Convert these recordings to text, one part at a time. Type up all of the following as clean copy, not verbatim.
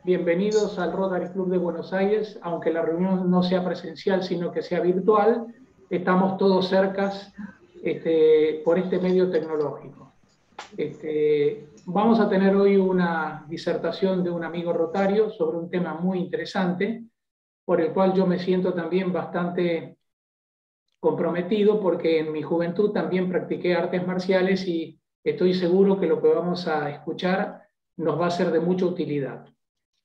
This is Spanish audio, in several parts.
Bienvenidos al Rotary Club de Buenos Aires, aunque la reunión no sea presencial, sino que sea virtual. Estamos todos cercas por este medio tecnológico. Vamos a tener hoy una disertación de un amigo rotario sobre un tema muy interesante, por el cual yo me siento también bastante comprometido, porque en mi juventud también practiqué artes marciales y estoy seguro que lo que vamos a escuchar nos va a ser de mucha utilidad.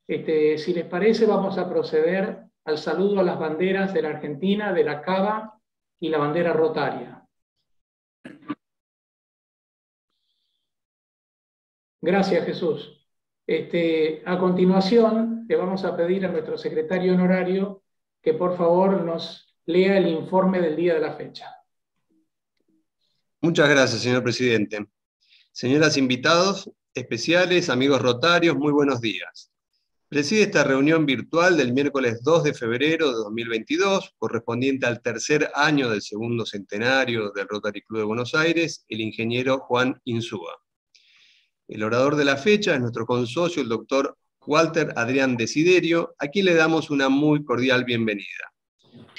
Si les parece, vamos a proceder al saludo a las banderas de la Argentina, de la CABA y la bandera rotaria. Gracias, Jesús. A continuación, le vamos a pedir a nuestro secretario honorario que por favor nos lea el informe del día de la fecha. Muchas gracias, señor presidente. Señoras invitados especiales, amigos rotarios, muy buenos días. Preside esta reunión virtual del miércoles 2 de febrero de 2022, correspondiente al tercer año del segundo centenario del Rotary Club de Buenos Aires, el ingeniero Juan Insúa. El orador de la fecha es nuestro consocio, el doctor Walter Adrián Desiderio, a quien le damos una muy cordial bienvenida.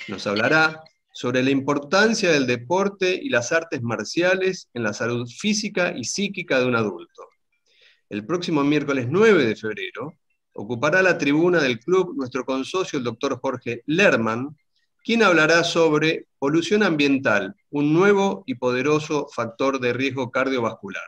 Nos hablará sobre la importancia del deporte y las artes marciales en la salud física y psíquica de un adulto. El próximo miércoles 9 de febrero ocupará la tribuna del club nuestro consocio, el doctor Jorge Lerman, quien hablará sobre polución ambiental, un nuevo y poderoso factor de riesgo cardiovascular.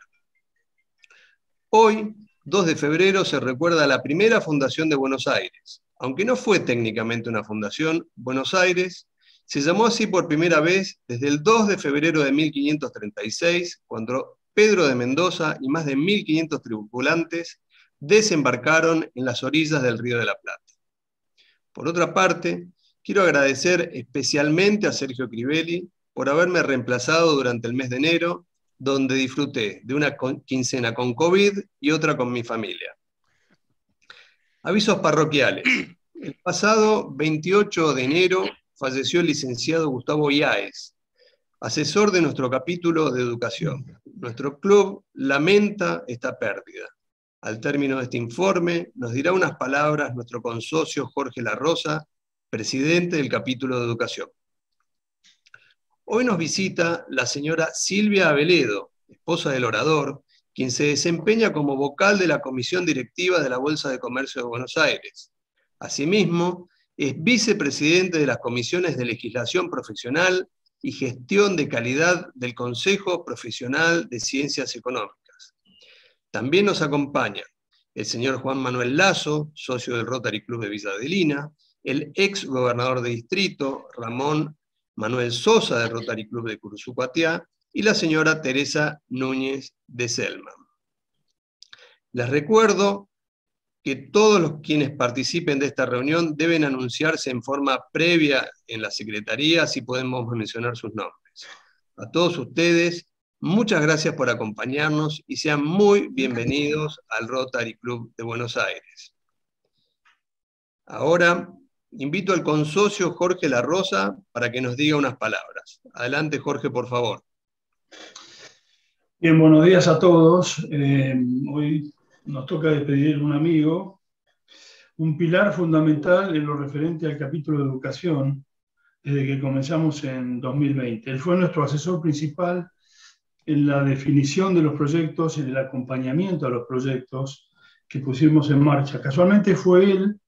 Hoy, 2 de febrero, se recuerda la primera fundación de Buenos Aires. Aunque no fue técnicamente una fundación, Buenos Aires se llamó así por primera vez desde el 2 de febrero de 1536, cuando Pedro de Mendoza y más de 1.500 tripulantes desembarcaron en las orillas del Río de la Plata. Por otra parte, quiero agradecer especialmente a Sergio Crivelli por haberme reemplazado durante el mes de enero, donde disfruté de una quincena con COVID y otra con mi familia. Avisos parroquiales. El pasado 28 de enero falleció el licenciado Gustavo Iáez, asesor de nuestro capítulo de educación. Nuestro club lamenta esta pérdida. Al término de este informe, nos dirá unas palabras nuestro consocio Jorge La Rosa, presidente del capítulo de educación. Hoy nos visita la señora Silvia Aveledo, esposa del orador, quien se desempeña como vocal de la Comisión Directiva de la Bolsa de Comercio de Buenos Aires. Asimismo, es vicepresidente de las comisiones de legislación profesional y gestión de calidad del Consejo Profesional de Ciencias Económicas. También nos acompaña el señor Juan Manuel Lazo, socio del Rotary Club de Villa Adelina, el ex gobernador de distrito, Ramón Manuel Sosa, del Rotary Club de Curuzú-Cuatiá, y la señora Teresa Núñez de Selma. Les recuerdo que todos los quienes participen de esta reunión deben anunciarse en forma previa en la Secretaría, así podemos mencionar sus nombres. A todos ustedes, muchas gracias por acompañarnos y sean muy bienvenidos al Rotary Club de Buenos Aires. Ahora invito al consocio Jorge La Rosa para que nos diga unas palabras. Adelante, Jorge, por favor. Bien, buenos días a todos. Hoy nos toca despedir a un amigo, un pilar fundamental en lo referente al capítulo de educación desde que comenzamos en 2020. Él fue nuestro asesor principal en la definición de los proyectos, en el acompañamiento a los proyectos que pusimos en marcha. Casualmente fue él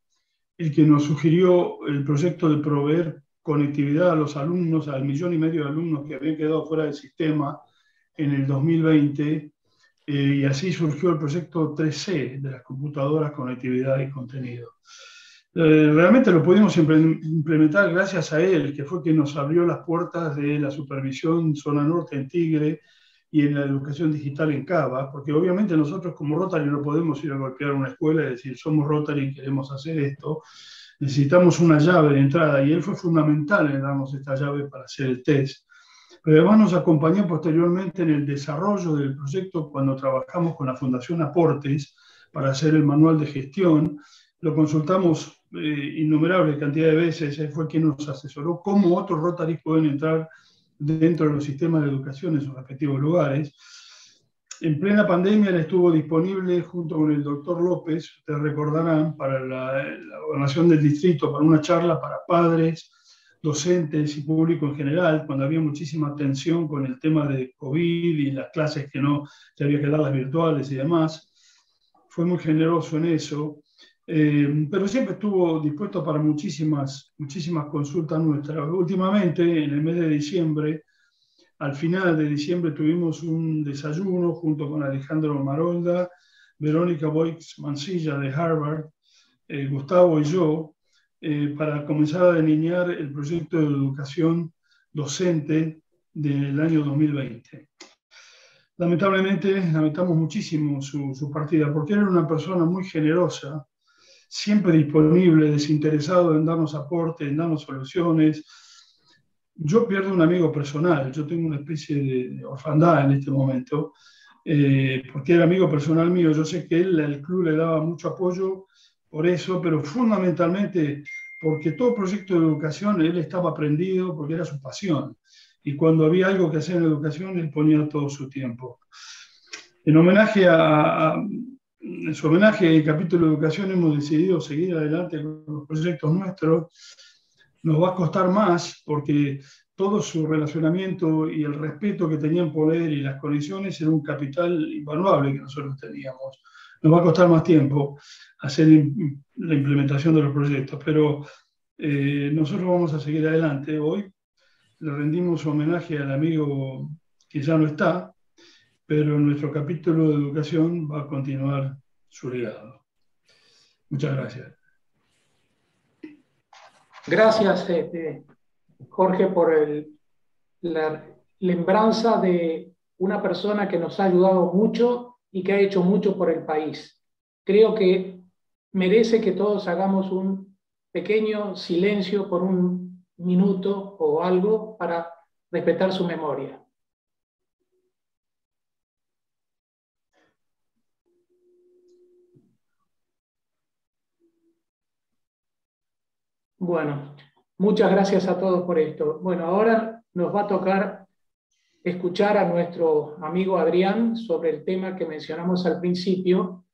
el que nos sugirió el proyecto de proveer conectividad a los alumnos, al 1,5 millones de alumnos que habían quedado fuera del sistema en el 2020, y así surgió el proyecto 3C de las computadoras, conectividad y contenido. Realmente lo pudimos implementar gracias a él, que fue quien nos abrió las puertas de la supervisión Zona Norte en Tigre y en la educación digital en Cava, porque obviamente nosotros como Rotary no podemos ir a golpear una escuela y decir somos Rotary y queremos hacer esto. Necesitamos una llave de entrada y él fue fundamental en darnos esta llave para hacer el test. Pero además nos acompañó posteriormente en el desarrollo del proyecto cuando trabajamos con la Fundación Aportes para hacer el manual de gestión. Lo consultamos innumerable cantidad de veces, él fue quien nos asesoró cómo otros Rotary pueden entrar dentro de los sistemas de educación en sus respectivos lugares. En plena pandemia él estuvo disponible junto con el doctor López, ustedes recordarán, para la gobernación del distrito, para una charla para padres, docentes y público en general, cuando había muchísima tensión con el tema de COVID y las clases que había que darlas virtuales y demás. Fue muy generoso en eso, pero siempre estuvo dispuesto para muchísimas consultas nuestras. Últimamente, en el mes de diciembre, al final de diciembre tuvimos un desayuno junto con Alejandro Marolda, Verónica Boix Mansilla de Harvard, Gustavo y yo, para comenzar a delinear el proyecto de educación docente del año 2020. Lamentablemente, lamentamos muchísimo su partida, porque era una persona muy generosa, siempre disponible, desinteresado en darnos aportes, en darnos soluciones. Yo pierdo un amigo personal, yo tengo una especie de orfandad en este momento, porque era amigo personal mío. Yo sé que el club le daba mucho apoyo por eso, pero fundamentalmente porque todo proyecto de educación él estaba prendido, porque era su pasión. Y cuando había algo que hacer en educación, él ponía todo su tiempo. En su homenaje al capítulo de educación hemos decidido seguir adelante con los proyectos nuestros. Nos va a costar más porque todo su relacionamiento y el respeto que tenían por él y las condiciones era un capital invaluable que nosotros teníamos. Nos va a costar más tiempo hacer la implementación de los proyectos, pero nosotros vamos a seguir adelante. Hoy le rendimos homenaje al amigo que ya no está, pero nuestro capítulo de educación va a continuar su legado. Muchas gracias. Gracias, Jorge, por la lembranza de una persona que nos ha ayudado mucho y que ha hecho mucho por el país. Creo que merece que todos hagamos un pequeño silencio por un minuto o algo para respetar su memoria. Bueno, muchas gracias a todos por esto. Bueno, ahora nos va a tocar escuchar a nuestro amigo Adrián sobre el tema que mencionamos al principio,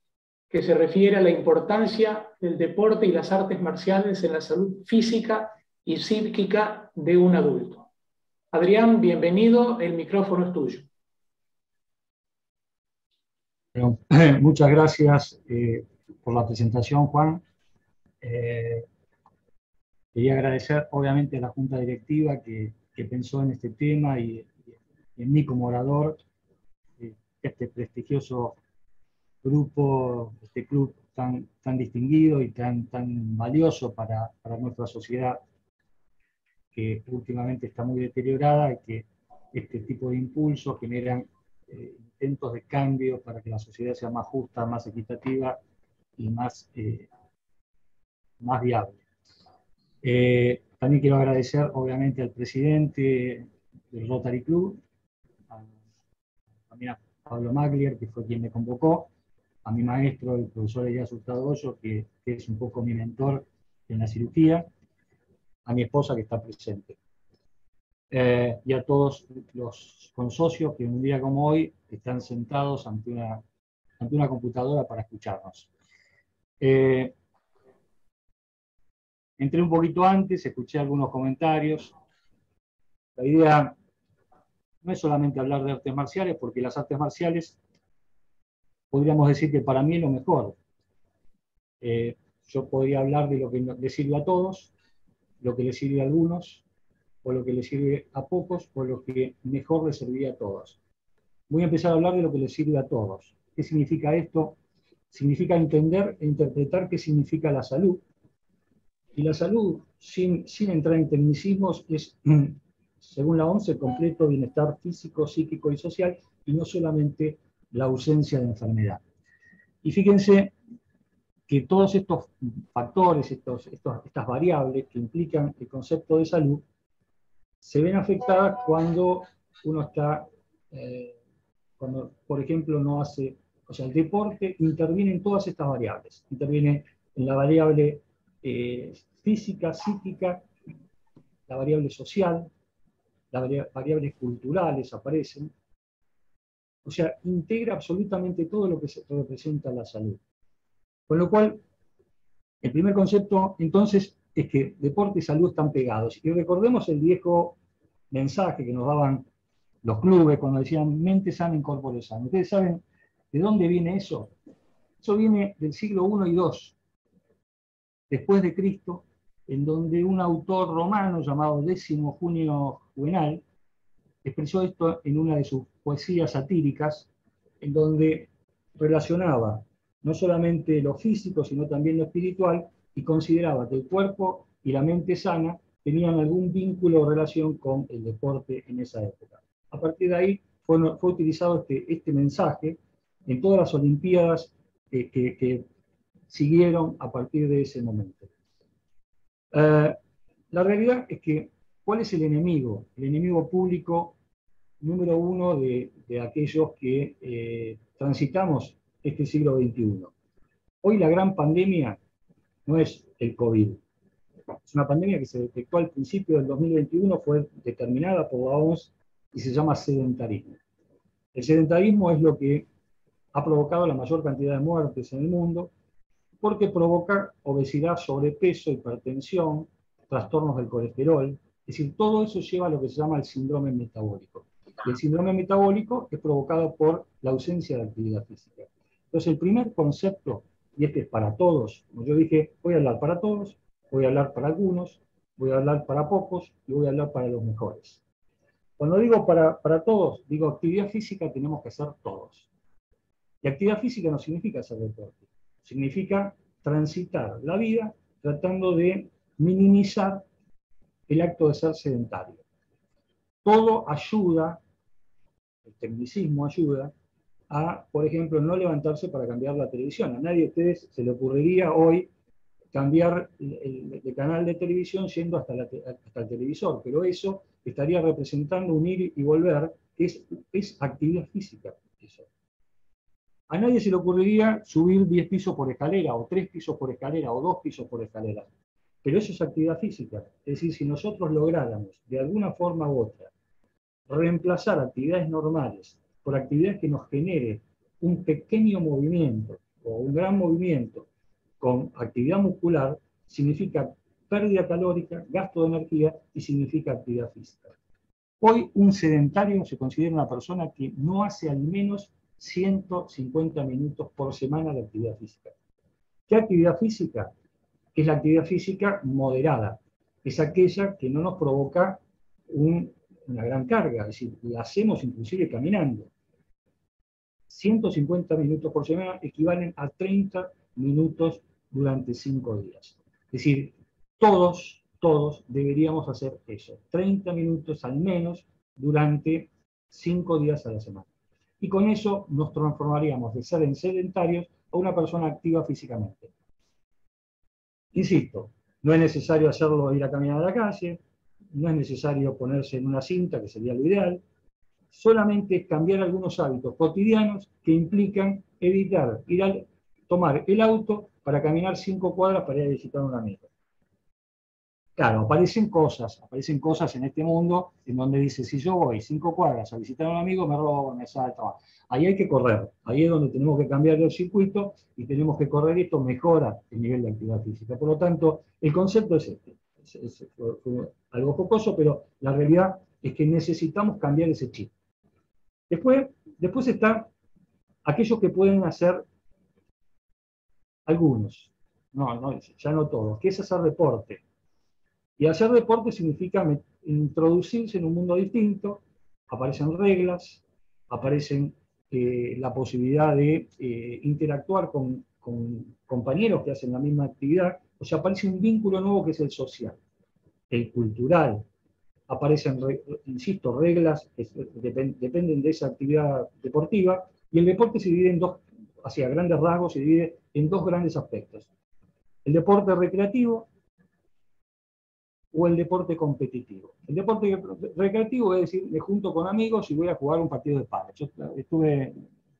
que se refiere a la importancia del deporte y las artes marciales en la salud física y psíquica de un adulto. Adrián, bienvenido, el micrófono es tuyo. Bueno, muchas gracias por la presentación, Juan. Quería agradecer obviamente a la Junta Directiva que pensó en este tema y en mí como orador, este prestigioso grupo, este club tan distinguido y tan valioso para nuestra sociedad, que últimamente está muy deteriorada y que este tipo de impulsos generan intentos de cambio para que la sociedad sea más justa, más equitativa y más viable. También quiero agradecer obviamente al presidente del Rotary Club, también a Pablo Maglier, que fue quien me convocó, a mi maestro, el profesor Elías Hurtado Hoyo, que es un poco mi mentor en la cirugía, a mi esposa que está presente, y a todos los consocios que un día como hoy están sentados ante una computadora para escucharnos. Entré un poquito antes, escuché algunos comentarios. La idea no es solamente hablar de artes marciales, porque las artes marciales podríamos decir que para mí es lo mejor. Yo podría hablar de lo que le sirve a todos, lo que le sirve a algunos, o lo que le sirve a pocos, o lo que mejor le serviría a todos. Voy a empezar a hablar de lo que le sirve a todos. ¿Qué significa esto? Significa entender e interpretar qué significa la salud. Y la salud, sin entrar en tecnicismos, es, según la OMS, el completo bienestar físico, psíquico y social, y no solamente la ausencia de enfermedad. Y fíjense que todos estos factores, estas variables que implican el concepto de salud, se ven afectadas cuando uno está, cuando por ejemplo no hace, o sea, el deporte interviene en todas estas variables, interviene en la variable física, psíquica, la variable social, las variables culturales aparecen, O sea, integra absolutamente todo lo que representa la salud. Con lo cual, el primer concepto, entonces, es que deporte y salud están pegados. Y recordemos el viejo mensaje que nos daban los clubes cuando decían mente sana en corpore sano. ¿Ustedes saben de dónde viene eso? Eso viene del siglo I y II, después de Cristo, en donde un autor romano llamado Décimo Junio Juvenal expresó esto en una de sus poesías satíricas, en donde relacionaba no solamente lo físico, sino también lo espiritual, y consideraba que el cuerpo y la mente sana tenían algún vínculo o relación con el deporte en esa época. A partir de ahí fue utilizado este mensaje en todas las Olimpiadas que siguieron a partir de ese momento. La realidad es que, ¿cuál es el enemigo? El enemigo público número uno de aquellos que transitamos este siglo XXI. Hoy la gran pandemia no es el COVID. Es una pandemia que se detectó al principio del 2021, fue determinada por la OMS y se llama sedentarismo. El sedentarismo es lo que ha provocado la mayor cantidad de muertes en el mundo, porque provoca obesidad, sobrepeso, hipertensión, trastornos del colesterol. Es decir, todo eso lleva a lo que se llama el síndrome metabólico. Y el síndrome metabólico es provocado por la ausencia de actividad física. Entonces, el primer concepto, y este es para todos, como yo dije, voy a hablar para todos, voy a hablar para algunos, voy a hablar para pocos y voy a hablar para los mejores. Cuando digo para todos, digo actividad física tenemos que hacer todos. Y actividad física no significa hacer deporte, significa transitar la vida tratando de minimizar el acto de ser sedentario. Todo ayuda, el tecnicismo ayuda, a, por ejemplo, no levantarse para cambiar la televisión. A nadie de ustedes se le ocurriría hoy cambiar de canal de televisión yendo hasta el televisor, pero eso estaría representando un ir y volver, que es actividad física. Eso. A nadie se le ocurriría subir 10 pisos por escalera, o 3 pisos por escalera, o 2 pisos por escalera. Pero eso es actividad física. Es decir, si nosotros lográramos, de alguna forma u otra, reemplazar actividades normales por actividades que nos genere un pequeño movimiento, o un gran movimiento, con actividad muscular, significa pérdida calórica, gasto de energía y significa actividad física. Hoy un sedentario se considera una persona que no hace al menos 150 minutos por semana de actividad física. ¿Qué actividad física? Es la actividad física moderada. Es aquella que no nos provoca una gran carga, es decir, la hacemos inclusive caminando. 150 minutos por semana equivalen a 30 minutos durante 5 días. Es decir, todos deberíamos hacer eso. 30 minutos al menos durante 5 días a la semana. Y con eso nos transformaríamos de ser en sedentarios a una persona activa físicamente. Insisto, no es necesario hacerlo ir a caminar a la calle, no es necesario ponerse en una cinta, que sería lo ideal, solamente es cambiar algunos hábitos cotidianos que implican evitar tomar el auto para caminar 5 cuadras para ir a visitar a un amigo. Claro, aparecen cosas en este mundo en donde dice, si yo voy 5 cuadras a visitar a un amigo, me roban, me saltan. Ahí hay que correr, ahí es donde tenemos que cambiar el circuito y tenemos que correr, esto mejora el nivel de actividad física. Por lo tanto, el concepto es este. Es algo jocoso, pero la realidad es que necesitamos cambiar ese chip. Después está aquellos que pueden hacer algunos, ya no todos, que es hacer deporte. Y hacer deporte significa introducirse en un mundo distinto, aparecen reglas, aparecen la posibilidad de interactuar con compañeros que hacen la misma actividad, o sea, aparece un vínculo nuevo que es el social, el cultural. Aparecen, insisto, reglas que dependen de esa actividad deportiva, y el deporte se divide en dos, hacia grandes rasgos, se divide en dos grandes aspectos. El deporte recreativo o el deporte competitivo. El deporte recreativo es decir, me junto con amigos y voy a jugar un partido de pádel. Yo estuve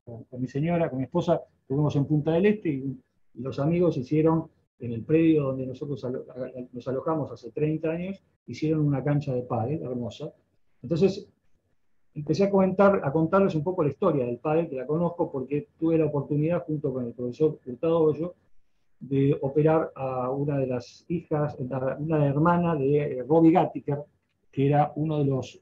con mi señora, con mi esposa, estuvimos en Punta del Este y los amigos hicieron, en el predio donde nosotros nos alojamos hace 30 años, hicieron una cancha de pádel hermosa. Entonces, empecé a contarles un poco la historia del pádel, que la conozco porque tuve la oportunidad, junto con el profesor Hurtado Hoyo, de operar a una de las hijas, una hermana de Robbie Gattiker, que era uno de los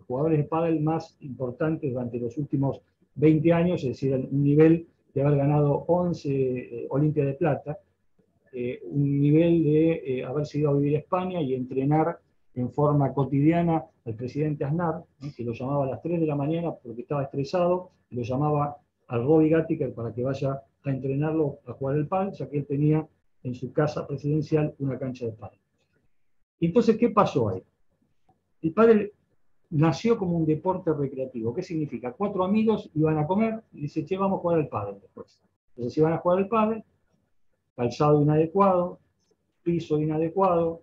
jugadores de pádel más importantes durante los últimos 20 años, es decir, un nivel de haber ganado 11 Olimpias de Plata, un nivel de haberse ido a vivir a España y entrenar en forma cotidiana al presidente Aznar, que lo llamaba a las 3 de la mañana porque estaba estresado, lo llamaba al Robbie Gattiker para que vaya a entrenarlo a jugar el pádel, ya que él tenía en su casa presidencial una cancha de pádel. Entonces, ¿qué pasó ahí? El pádel nació como un deporte recreativo. ¿Qué significa? 4 amigos iban a comer y dice, che, vamos a jugar al pádel después. Entonces iban a jugar al pádel, calzado inadecuado, piso inadecuado,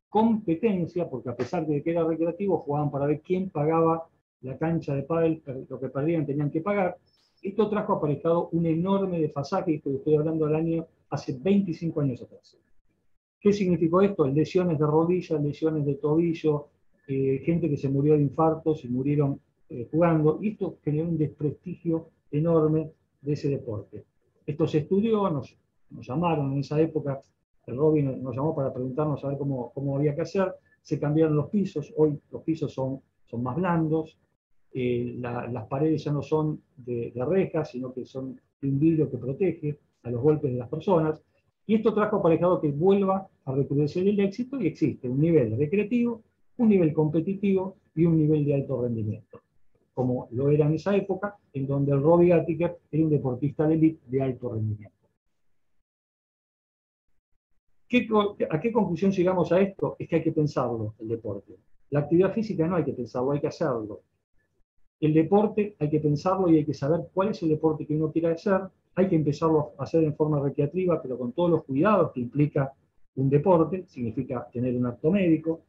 competencia, porque a pesar de que era recreativo, jugaban para ver quién pagaba la cancha de pádel, lo que perdían tenían que pagar. Esto trajo aparejado un enorme desfasaje, que estoy hablando del año hace 25 años atrás. ¿Qué significó esto? Lesiones de rodillas, lesiones de tobillo, gente que se murió de infartos y murieron jugando, y esto generó un desprestigio enorme de ese deporte. Esto se estudió, nos llamaron en esa época, el Robin nos llamó para preguntarnos a ver cómo había que hacer, se cambiaron los pisos, hoy los pisos son más blandos, las paredes ya no son de rejas, sino que son de un vidrio que protege a los golpes de las personas, y esto trajo aparejado que vuelva a recrudecer el éxito, y existe un nivel recreativo, un nivel competitivo y un nivel de alto rendimiento, como lo era en esa época, en donde el Robbie Gattiker era un deportista de élite de alto rendimiento. ¿A qué conclusión llegamos a esto? Es que hay que pensarlo, el deporte. La actividad física no hay que pensarlo, hay que hacerlo. El deporte hay que pensarlo y hay que saber cuál es el deporte que uno quiere hacer. Hay que empezarlo a hacer en forma recreativa, pero con todos los cuidados que implica un deporte. Significa tener un acto médico,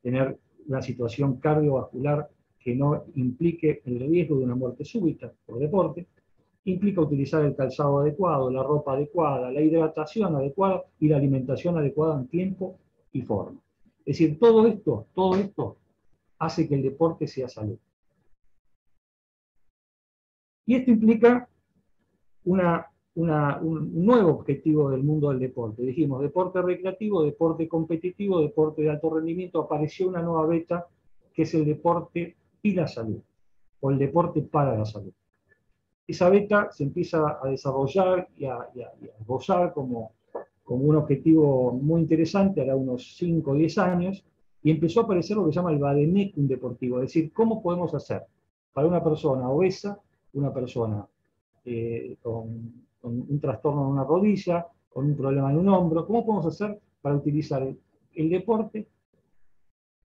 tener una situación cardiovascular que no implique el riesgo de una muerte súbita por deporte. Implica utilizar el calzado adecuado, la ropa adecuada, la hidratación adecuada y la alimentación adecuada en tiempo y forma. Es decir, todo esto hace que el deporte sea salud. Y esto implica un nuevo objetivo del mundo del deporte. Dijimos, deporte recreativo, deporte competitivo, deporte de alto rendimiento. Apareció una nueva beta, que es el deporte y la salud, o el deporte para la salud. Esa beta se empieza a desarrollar y a gozar como un objetivo muy interesante, hará unos 5 o 10 años, y empezó a aparecer lo que se llama el vademecum deportivo, es decir, cómo podemos hacer para una persona obesa, una persona con un trastorno en una rodilla, con un problema en un hombro, cómo podemos hacer para utilizar el deporte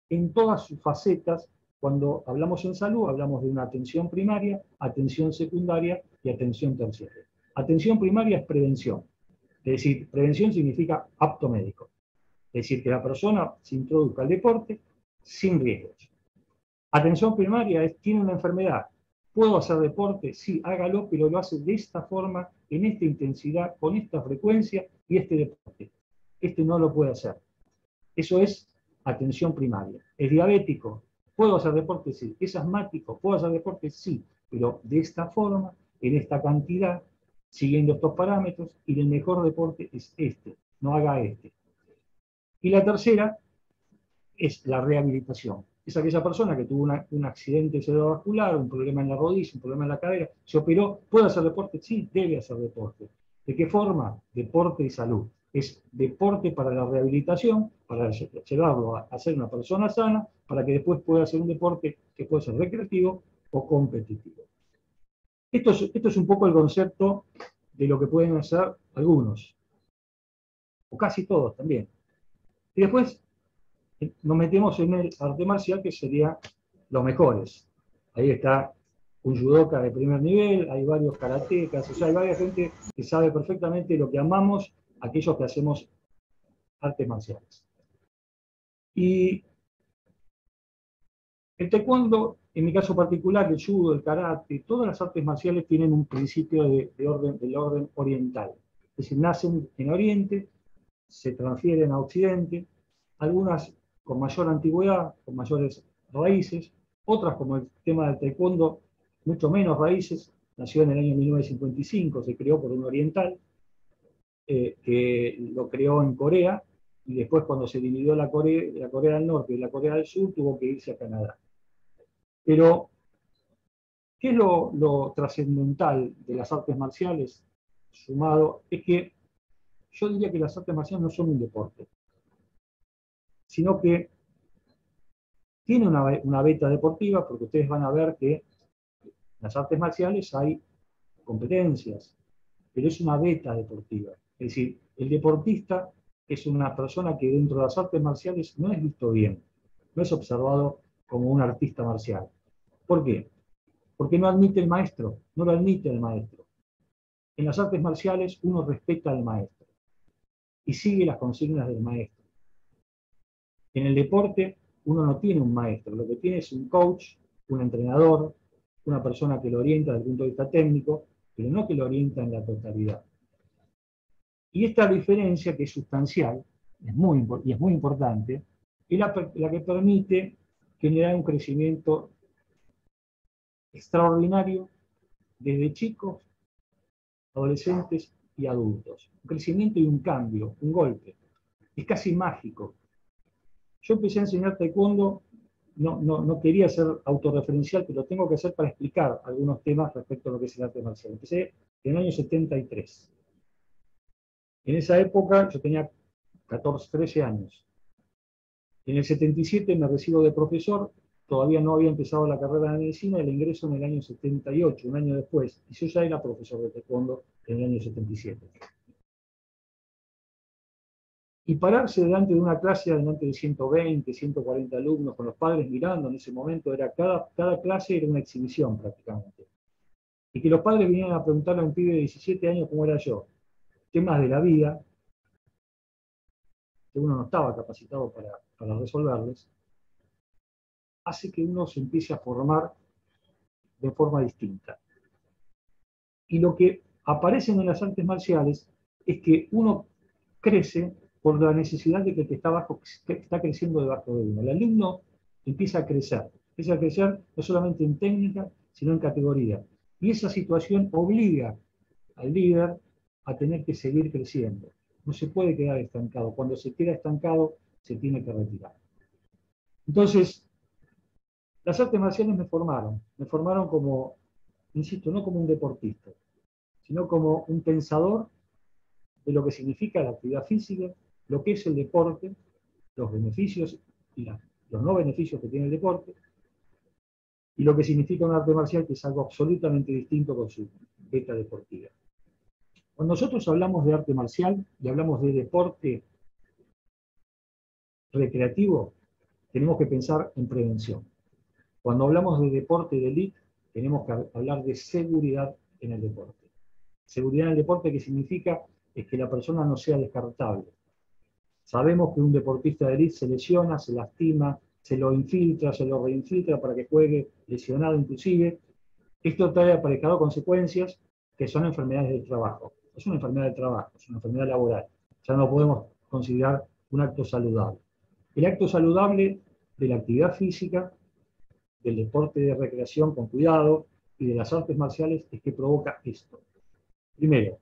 en todas sus facetas. Cuando hablamos en salud, hablamos de una atención primaria, atención secundaria y atención terciaria. Atención primaria es prevención. Es decir, prevención significa apto médico. Es decir, que la persona se introduzca al deporte sin riesgos. Atención primaria es, tiene una enfermedad. ¿Puedo hacer deporte? Sí, hágalo, pero lo hace de esta forma, en esta intensidad, con esta frecuencia y este deporte. Este no lo puede hacer. Eso es atención primaria. ¿Es diabético? ¿Puedo hacer deporte? Sí. ¿Es asmático? ¿Puedo hacer deporte? Sí. Pero de esta forma, en esta cantidad, siguiendo estos parámetros, y el mejor deporte es este. No haga este. Y la tercera es la rehabilitación. Es aquella persona que tuvo un accidente cerebrovascular, un problema en la rodilla, un problema en la cadera, se operó. ¿Puede hacer deporte? Sí, debe hacer deporte. ¿De qué forma? Deporte y salud. Es deporte para la rehabilitación, para llevarlo a ser una persona sana, para que después pueda hacer un deporte que puede ser recreativo o competitivo. Esto es un poco el concepto de lo que pueden hacer algunos, o casi todos también. Y después nos metemos en el arte marcial, que sería los mejores. Ahí está un judoka de primer nivel, hay varios karatecas, o sea, hay varias gente que sabe perfectamente lo que amamos, aquellos que hacemos artes marciales. Y el taekwondo, en mi caso particular, el judo, el karate, todas las artes marciales tienen un principio del orden oriental. Es decir, nacen en Oriente, se transfieren a Occidente, algunas con mayor antigüedad, con mayores raíces, Otras, como el tema del taekwondo, mucho menos raíces, nació en el año 1955, se creó por un oriental, que lo creó en Corea, y después cuando se dividió la Corea del Norte y la Corea del Sur, tuvo que irse a Canadá. Pero, ¿qué es lo trascendental de las artes marciales? Sumado, es que yo diría que las artes marciales no son un deporte, sino que tiene una beta deportiva, porque ustedes van a ver que en las artes marciales hay competencias, pero es una beta deportiva. Es decir, el deportista es una persona que dentro de las artes marciales no es visto bien, no es observado como un artista marcial. ¿Por qué? Porque no admite el maestro, no lo admite el maestro. En las artes marciales uno respeta al maestro y sigue las consignas del maestro. En el deporte uno no tiene un maestro, lo que tiene es un coach, un entrenador, una persona que lo orienta desde el punto de vista técnico, pero no que lo orienta en la totalidad. Y esta diferencia, que es sustancial, es muy importante, es la que permite generar un crecimiento extraordinario desde chicos, adolescentes y adultos. Un crecimiento y un cambio, un golpe. Es casi mágico. Yo empecé a enseñar taekwondo, no quería ser autorreferencial, pero lo tengo que hacer para explicar algunos temas respecto a lo que es el arte marcial. Empecé en el año 73. En esa época yo tenía 14, 13 años. En el 77 me recibo de profesor, todavía no había empezado la carrera de medicina, y el ingreso en el año 78, un año después, y yo ya era profesor de taekwondo en el año 77. Y pararse delante de una clase, delante de 120, 140 alumnos, con los padres mirando, en ese momento cada clase era una exhibición prácticamente. Y que los padres vinieran a preguntarle a un pibe de 17 años cómo era yo, temas de la vida, que uno no estaba capacitado para resolverles, hace que uno se empiece a formar de forma distinta. Y lo que aparece en las artes marciales es que uno crece por la necesidad de que el que está creciendo debajo de uno. El alumno empieza a crecer no solamente en técnica, sino en categoría. Y esa situación obliga al líder a tener que seguir creciendo. No se puede quedar estancado. Cuando se queda estancado, se tiene que retirar. Entonces, las artes marciales me formaron como, insisto, no como un deportista, sino como un pensador de lo que significa la actividad física, lo que es el deporte, los beneficios y los no beneficios que tiene el deporte, y lo que significa un arte marcial, que es algo absolutamente distinto con su beta deportiva. Cuando nosotros hablamos de arte marcial y hablamos de deporte recreativo, tenemos que pensar en prevención. Cuando hablamos de deporte de élite, tenemos que hablar de seguridad en el deporte. Seguridad en el deporte, ¿qué significa? Es que la persona no sea descartable. Sabemos que un deportista de élite se lesiona, se lastima, se lo infiltra, se lo reinfiltra para que juegue lesionado inclusive. Esto trae aparejado consecuencias que son enfermedades del trabajo. Es una enfermedad del trabajo, es una enfermedad laboral. Ya no podemos considerar un acto saludable. El acto saludable de la actividad física, del deporte de recreación con cuidado y de las artes marciales es que provoca esto. Primero,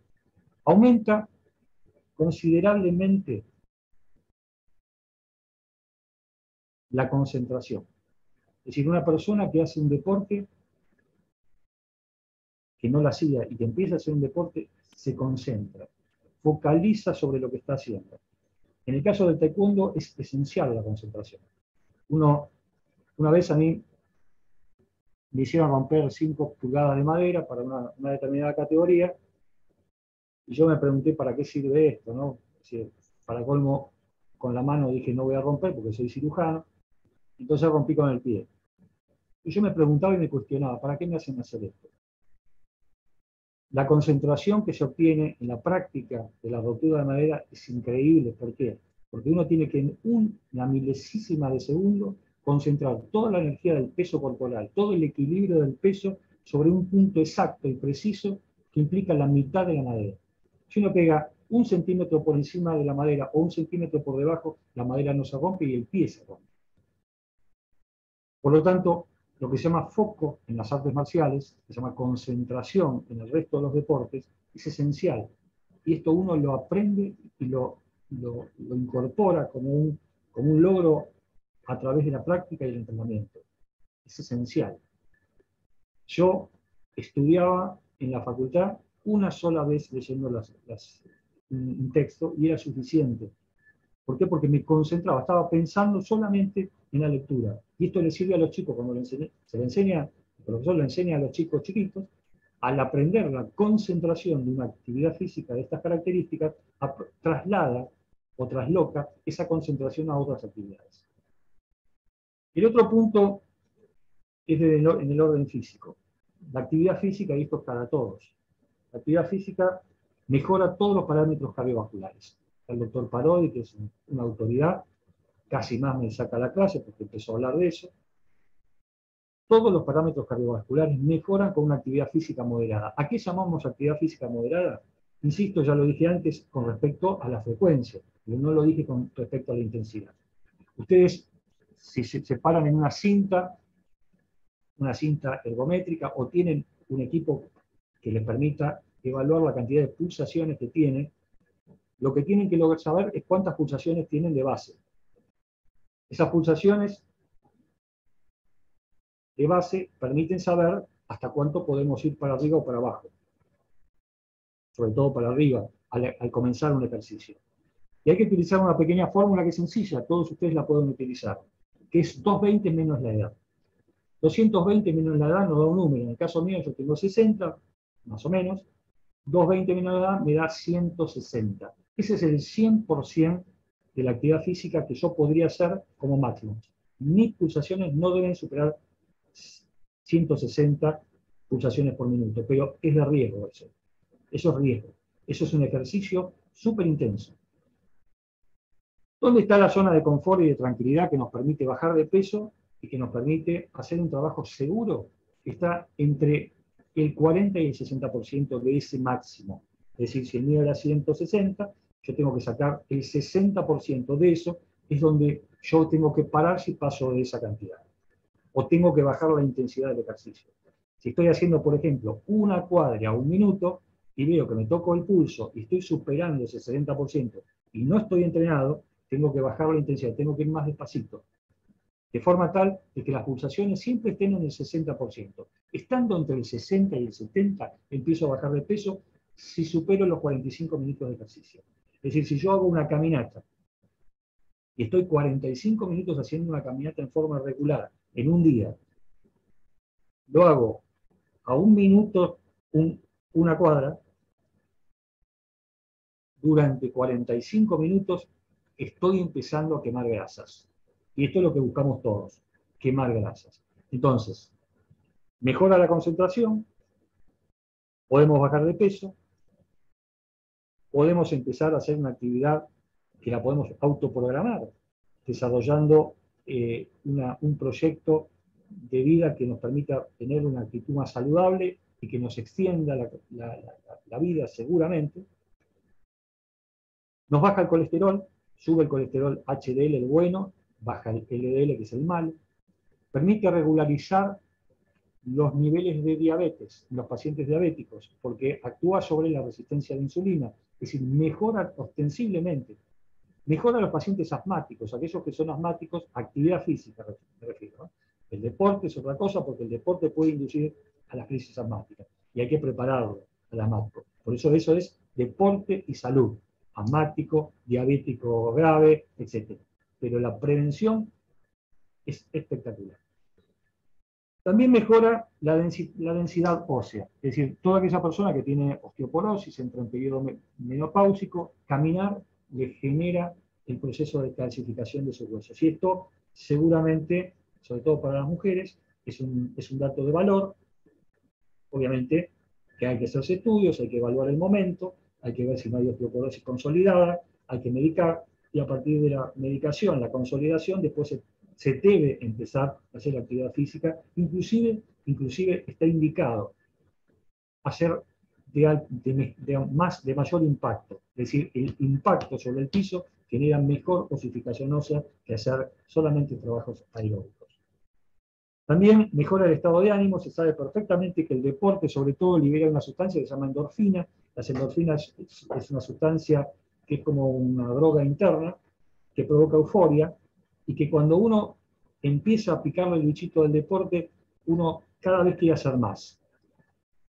aumenta considerablemente la concentración. Es decir, una persona que hace un deporte, que no la hacía y que empieza a hacer un deporte, se concentra, focaliza sobre lo que está haciendo. En el caso del taekwondo es esencial la concentración. Una vez a mí me hicieron romper 5 pulgadas de madera para una determinada categoría, y yo me pregunté para qué sirve esto, ¿no? Es decir, para colmo, con la mano dije no voy a romper porque soy cirujano, entonces rompí con el pie. Y yo me preguntaba y me cuestionaba, ¿para qué me hacen hacer esto? La concentración que se obtiene en la práctica de la rotura de madera es increíble. ¿Por qué? Porque uno tiene que en una milesísima de segundo concentrar toda la energía del peso corporal, todo el equilibrio del peso sobre un punto exacto y preciso que implica la mitad de la madera. Si uno pega 1 centímetro por encima de la madera o 1 centímetro por debajo, la madera no se rompe y el pie se rompe. Por lo tanto, lo que se llama foco en las artes marciales, que se llama concentración en el resto de los deportes, es esencial. Y esto uno lo aprende y lo incorpora como un logro a través de la práctica y el entrenamiento. Es esencial. Yo estudiaba en la facultad una sola vez leyendo un texto y era suficiente. ¿Por qué? Porque me concentraba, estaba pensando solamente en la lectura. Y esto le sirve a los chicos, cuando el profesor le enseña a los chicos chiquitos, al aprender la concentración de una actividad física de estas características, traslada o trasloca esa concentración a otras actividades. El otro punto es en el orden físico. La actividad física, y esto es para todos, la actividad física mejora todos los parámetros cardiovasculares. El doctor Parodi, que es una autoridad, casi más me saca la clase porque empezó a hablar de eso. Todos los parámetros cardiovasculares mejoran con una actividad física moderada. ¿A qué llamamos actividad física moderada? Insisto, ya lo dije antes con respecto a la frecuencia, pero no lo dije con respecto a la intensidad. Ustedes, si se paran en una cinta ergométrica o tienen un equipo que les permita evaluar la cantidad de pulsaciones que tiene, lo que tienen que lograr saber es cuántas pulsaciones tienen de base. Esas pulsaciones de base permiten saber hasta cuánto podemos ir para arriba o para abajo. Sobre todo para arriba, al comenzar un ejercicio. Y hay que utilizar una pequeña fórmula que es sencilla, todos ustedes la pueden utilizar, que es 220 menos la edad. 220 menos la edad nos da un número. En el caso mío yo tengo 60, más o menos. 220 menos la edad me da 160. Ese es el 100% de la actividad física que yo podría hacer como máximo. Mis pulsaciones no deben superar 160 pulsaciones por minuto, pero es de riesgo eso. Eso es riesgo. Eso es un ejercicio súper intenso. ¿Dónde está la zona de confort y de tranquilidad que nos permite bajar de peso y que nos permite hacer un trabajo seguro? Está entre el 40 y el 60% de ese máximo. Es decir, si el mío era 160, yo tengo que sacar el 60% de eso, es donde yo tengo que parar si paso de esa cantidad. O tengo que bajar la intensidad del ejercicio. Si estoy haciendo, por ejemplo, una cuadra a un minuto y veo que me toco el pulso y estoy superando ese 60% y no estoy entrenado, tengo que bajar la intensidad, tengo que ir más despacito. De forma tal de que las pulsaciones siempre estén en el 60%. Estando entre el 60 y el 70, empiezo a bajar de peso si supero los 45 minutos de ejercicio. Es decir, si yo hago una caminata y estoy 45 minutos haciendo una caminata en forma regular, en un día, lo hago a un minuto una cuadra, durante 45 minutos estoy empezando a quemar grasas. Y esto es lo que buscamos todos, quemar grasas. Entonces, mejora la concentración, podemos bajar de peso, podemos empezar a hacer una actividad que la podemos autoprogramar, desarrollando un proyecto de vida que nos permita tener una actitud más saludable y que nos extienda la vida seguramente. Nos baja el colesterol, sube el colesterol HDL, el bueno, baja el LDL, que es el malo. Permite regularizar los niveles de diabetes en los pacientes diabéticos, porque actúa sobre la resistencia a la insulina, es decir, mejora ostensiblemente. Mejora a los pacientes asmáticos, aquellos que son asmáticos, actividad física, me refiero, ¿no? El deporte es otra cosa porque el deporte puede inducir a las crisis asmáticas y hay que prepararlo al asmático. Por eso es deporte y salud, asmático, diabético grave, etc. Pero la prevención es espectacular. También mejora la densidad ósea, es decir, toda aquella persona que tiene osteoporosis, entra en periodo menopáusico, caminar le genera el proceso de calcificación de sus huesos. Y esto seguramente, sobre todo para las mujeres, es un dato de valor. Obviamente que hay que hacerse estudios, hay que evaluar el momento, hay que ver si no hay osteoporosis consolidada, hay que medicar, y a partir de la medicación, la consolidación, después se debe empezar a hacer actividad física, inclusive está indicado hacer de mayor impacto, es decir, el impacto sobre el piso genera mejor osificación ósea que hacer solamente trabajos aeróbicos. También mejora el estado de ánimo. Se sabe perfectamente que el deporte, sobre todo, libera una sustancia que se llama endorfina. Las endorfinas es una sustancia que es como una droga interna que provoca euforia, y que cuando uno empieza a picarle el bichito del deporte, uno cada vez quiere hacer más.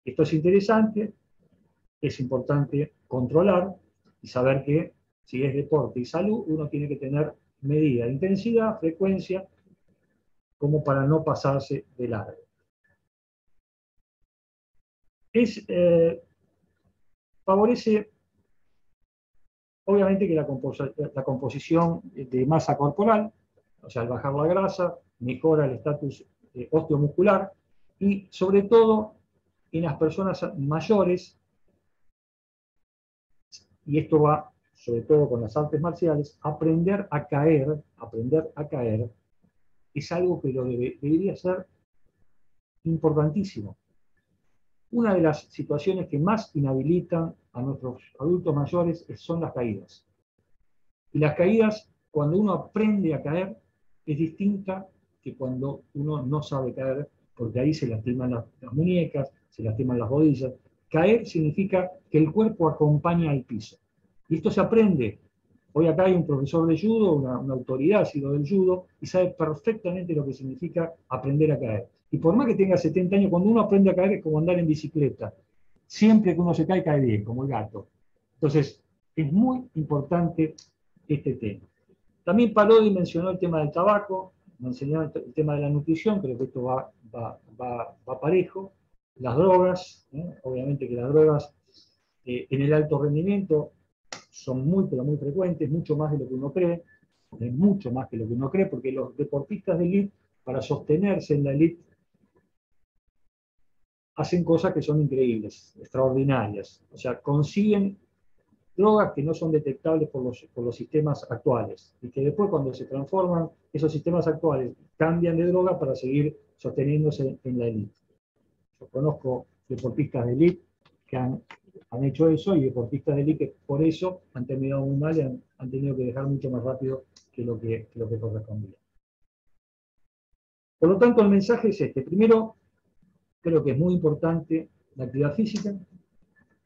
Esto es interesante, es importante controlar y saber que si es deporte y salud, uno tiene que tener medida, intensidad, frecuencia, como para no pasarse de largo. Favorece, obviamente, que la composición de masa corporal, o sea, al bajar la grasa, mejora el estatus osteomuscular, y sobre todo en las personas mayores, y esto va sobre todo con las artes marciales, aprender a caer es algo que debería ser importantísimo. Una de las situaciones que más inhabilitan a nuestros adultos mayores son las caídas. Y las caídas, cuando uno aprende a caer, es distinta que cuando uno no sabe caer, porque ahí se lastiman las muñecas, se lastiman las rodillas. Caer significa que el cuerpo acompaña al piso. Y esto se aprende. Hoy acá hay un profesor de judo, una autoridad ha sido del judo, y sabe perfectamente lo que significa aprender a caer. Y por más que tenga 70 años, cuando uno aprende a caer es como andar en bicicleta. Siempre que uno se cae, cae bien, como el gato. Entonces, es muy importante este tema. También Parodi mencionó el tema del tabaco, mencionó el tema de la nutrición, creo que esto va parejo. Las drogas, obviamente que las drogas en el alto rendimiento son muy, pero muy frecuentes, mucho más de lo que uno cree, mucho más que lo que uno cree, porque los deportistas de élite, para sostenerse en la élite, hacen cosas que son increíbles, extraordinarias. O sea, consiguen drogas que no son detectables por los sistemas actuales, y que después, cuando se transforman esos sistemas actuales, cambian de droga para seguir sosteniéndose en la élite. Yo conozco deportistas de élite que han hecho eso, y deportistas de élite que por eso han terminado muy mal y han tenido que dejar mucho más rápido que lo que correspondía. Por lo tanto, el mensaje es este. Primero, creo que es muy importante la actividad física.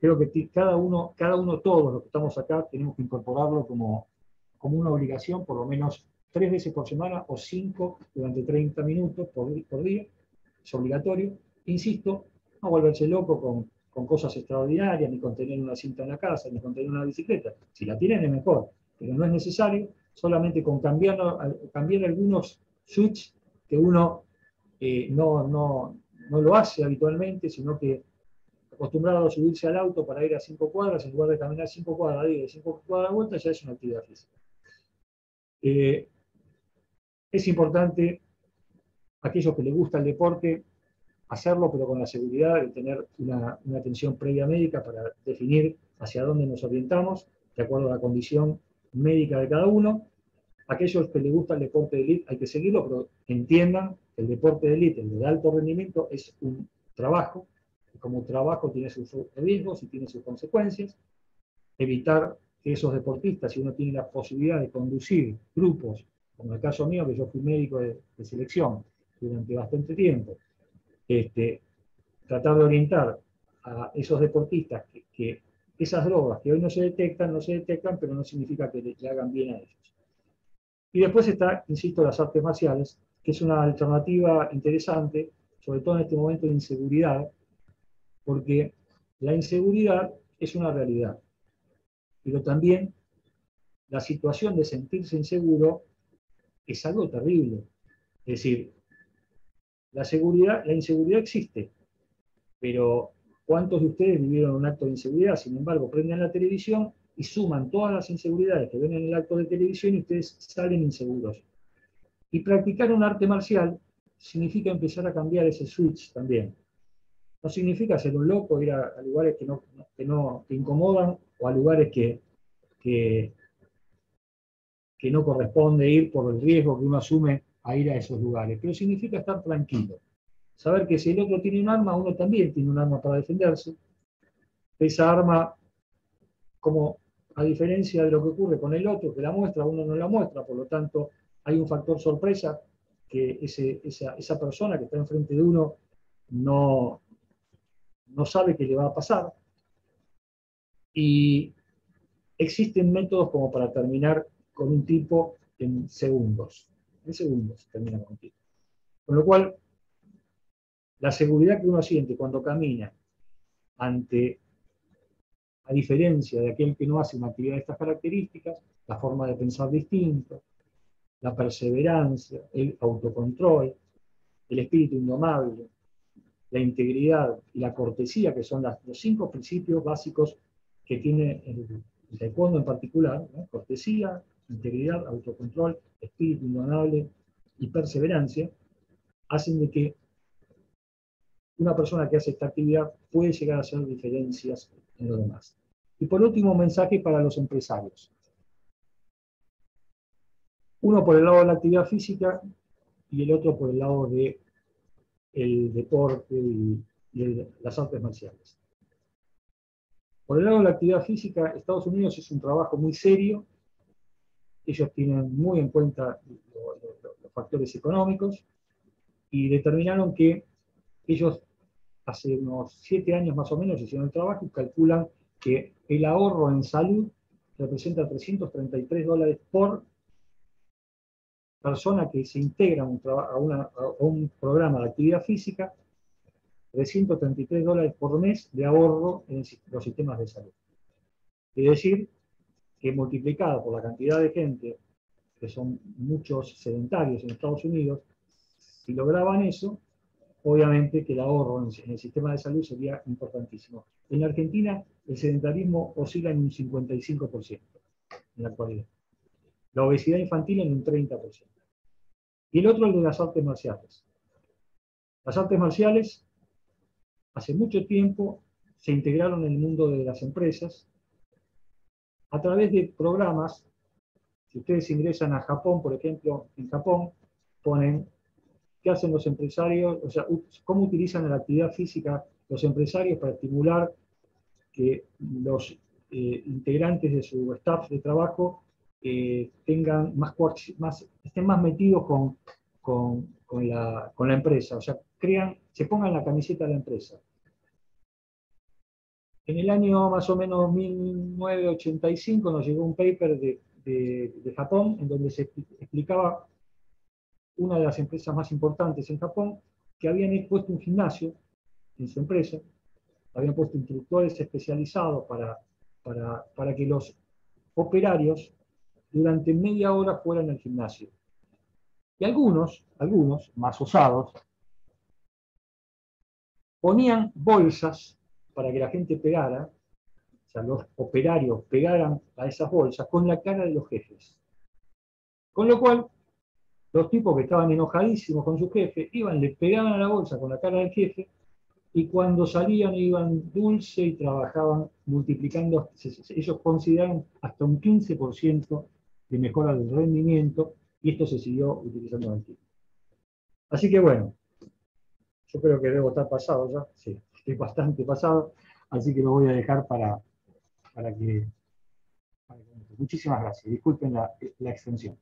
Creo que cada uno, todos los que estamos acá, tenemos que incorporarlo como una obligación, por lo menos 3 veces por semana o 5 durante 30 minutos por día. Es obligatorio. Insisto, no volverse loco con cosas extraordinarias, ni con tener una cinta en la casa, ni con tener una bicicleta. Si la tienen es mejor, pero no es necesario. Solamente con cambiar algunos switches que uno no lo hace habitualmente, sino que acostumbrado a subirse al auto para ir a 5 cuadras, en lugar de caminar 5 cuadras de ida y 5 cuadras de vuelta, ya es una actividad física. Es importante, aquellos que les gusta el deporte, hacerlo, pero con la seguridad de tener una atención previa médica para definir hacia dónde nos orientamos, de acuerdo a la condición médica de cada uno. Aquellos que les gusta el deporte de élite, hay que seguirlo, pero entiendan que el deporte de élite, el de alto rendimiento, es un trabajo, y como trabajo tiene sus riesgos y tiene sus consecuencias. Evitar que esos deportistas, si uno tiene la posibilidad de conducir grupos, como el caso mío, que yo fui médico de selección durante bastante tiempo, tratar de orientar a esos deportistas que esas drogas que hoy no se detectan, pero no significa que le hagan bien a ellos. Y después está, insisto, las artes marciales, que es una alternativa interesante, sobre todo en este momento de inseguridad, porque la inseguridad es una realidad, pero también la situación de sentirse inseguro es algo terrible. Es decir, la inseguridad existe, pero ¿cuántos de ustedes vivieron un acto de inseguridad? Sin embargo, prenden la televisión y suman todas las inseguridades que ven en el acto de televisión y ustedes salen inseguros. Y practicar un arte marcial significa empezar a cambiar ese switch también. No significa ser un loco, ir a lugares que no te incomodan, o a lugares que no corresponde ir por el riesgo que uno asume a ir a esos lugares. Pero significa estar tranquilo. Saber que si el otro tiene un arma, uno también tiene un arma para defenderse. Esa arma, como a diferencia de lo que ocurre con el otro, que la muestra, uno no la muestra, por lo tanto hay un factor sorpresa que esa persona que está enfrente de uno no sabe qué le va a pasar. Y existen métodos como para terminar con un tipo en segundos. En segundos termina con un tipo. Con lo cual, la seguridad que uno siente cuando camina a diferencia de aquel que no hace una actividad de estas características, la forma de pensar distinto, la perseverancia, el autocontrol, el espíritu indomable, la integridad y la cortesía, que son los 5 principios básicos que tiene el taekwondo en particular, ¿no? Cortesía, integridad, autocontrol, espíritu indomable y perseverancia, hacen de que una persona que hace esta actividad puede llegar a hacer diferencias en lo demás. Y por último, un mensaje para los empresarios. Uno por el lado de la actividad física y el otro por el lado del deporte y las artes marciales. Por el lado de la actividad física, Estados Unidos es un trabajo muy serio. Ellos tienen muy en cuenta los factores económicos y determinaron que ellos hace unos 7 años más o menos hicieron el trabajo y calculan que el ahorro en salud representa $333 por persona que se integra a un programa de actividad física, $333 por mes de ahorro en los sistemas de salud. Es decir, que multiplicado por la cantidad de gente, que son muchos sedentarios en Estados Unidos, si lograban eso, obviamente que el ahorro en el sistema de salud sería importantísimo. En Argentina, el sedentarismo oscila en un 55% en la actualidad. La obesidad infantil en un 30%. Y el otro, el de las artes marciales. Las artes marciales, hace mucho tiempo, se integraron en el mundo de las empresas a través de programas. Si ustedes ingresan a Japón, por ejemplo, en Japón, ponen qué hacen los empresarios, o sea, cómo utilizan la actividad física los empresarios para estimular que los integrantes de su staff de trabajo tengan estén más metidos con la empresa, o sea, se pongan la camiseta de la empresa. En el año más o menos 1985 nos llegó un paper de Japón en donde se explicaba una de las empresas más importantes en Japón que habían puesto un gimnasio en su empresa, habían puesto instructores especializados para que los operarios durante media hora fueran al gimnasio. Y algunos más osados, ponían bolsas para que la gente pegara, o sea, los operarios pegaran a esas bolsas con la cara de los jefes. Con lo cual, los tipos que estaban enojadísimos con su jefe, le pegaban a la bolsa con la cara del jefe, y cuando salían iban dulce y trabajaban multiplicando, ellos consideraron hasta un 15% de mejora del rendimiento, y esto se siguió utilizando en el tiempo. Así que bueno, yo creo que debo estar pasado ya, sí, estoy bastante pasado, así que lo voy a dejar para que... Muchísimas gracias, disculpen la extensión.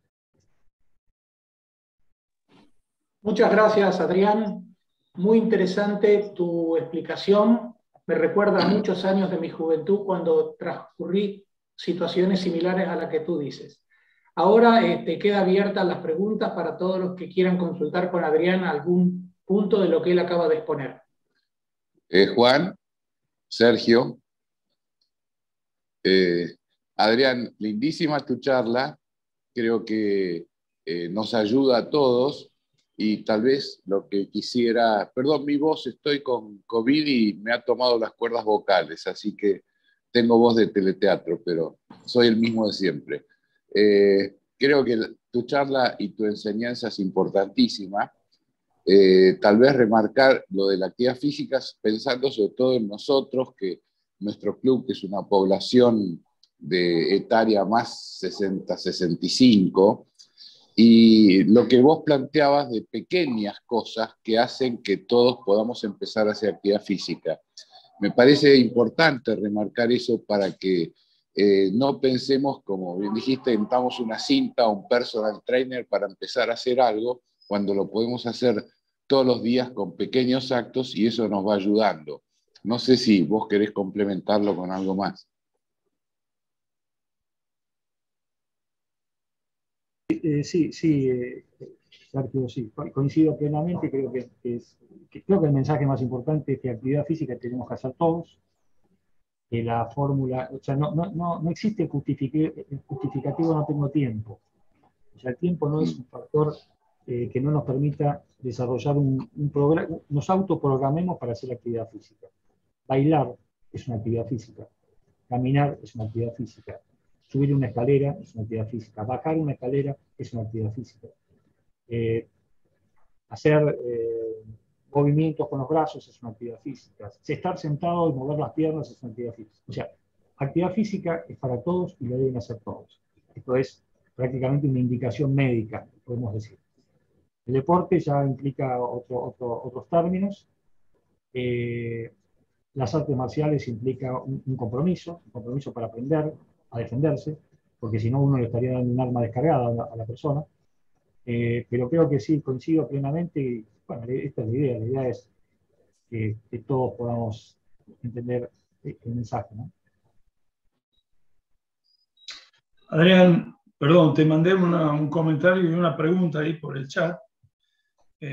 Muchas gracias, Adrián. Muy interesante tu explicación. Me recuerda a muchos años de mi juventud cuando transcurrí situaciones similares a las que tú dices. Ahora te queda abiertas las preguntas para todos los que quieran consultar con Adrián algún punto de lo que él acaba de exponer. Juan, Sergio, Adrián, lindísima tu charla. Creo que nos ayuda a todos. Y tal vez lo que quisiera... Perdón, mi voz, estoy con COVID y me ha tomado las cuerdas vocales, así que tengo voz de teleteatro, pero soy el mismo de siempre. Creo que tu charla y tu enseñanza es importantísima. Tal vez remarcar lo de la actividad física, pensando sobre todo en nosotros, que nuestro club, que es una población de etaria más 60-65, y lo que vos planteabas de pequeñas cosas que hacen que todos podamos empezar a hacer actividad física. Me parece importante remarcar eso para que no pensemos, como bien dijiste, necesitamos una cinta o un personal trainer para empezar a hacer algo, cuando lo podemos hacer todos los días con pequeños actos y eso nos va ayudando. No sé si vos querés complementarlo con algo más. Sí, Sergio, sí, coincido plenamente, creo creo que el mensaje más importante es que actividad física tenemos que hacer todos, que la fórmula, o sea, no existe justificativo, no tengo tiempo. O sea, el tiempo no es un factor que no nos permita desarrollar un programa, nos autoprogramemos para hacer actividad física. Bailar es una actividad física, caminar es una actividad física, subir una escalera es una actividad física, bajar una escalera es una actividad física. Hacer movimientos con los brazos es una actividad física. Estar sentado y mover las piernas es una actividad física. O sea, actividad física es para todos y lo deben hacer todos. Esto es prácticamente una indicación médica, podemos decir. El deporte ya implica otros términos. Las artes marciales implica un compromiso para aprender a defenderse, porque si no uno le estaría dando un arma descargada a la persona. Pero creo que sí, coincido plenamente, y bueno, esta es la idea es que todos podamos entender el mensaje, ¿no? Adrián, perdón, te mandé un comentario y una pregunta ahí por el chat.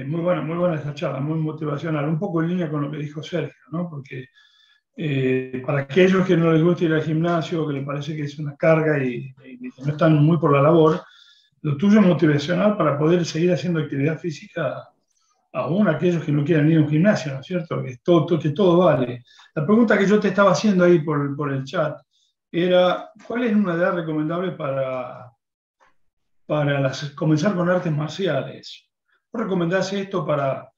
Muy buena esta charla, muy motivacional, un poco en línea con lo que dijo Sergio, ¿no? Porque para aquellos que no les gusta ir al gimnasio, que les parece que es una carga y no están muy por la labor, lo tuyo es motivacional para poder seguir haciendo actividad física, aún aquellos que no quieran ir a un gimnasio, ¿no es cierto? Que todo vale. La pregunta que yo te estaba haciendo ahí por el chat era, ¿cuál es una edad recomendable para comenzar con artes marciales? ¿Vos recomendás esto para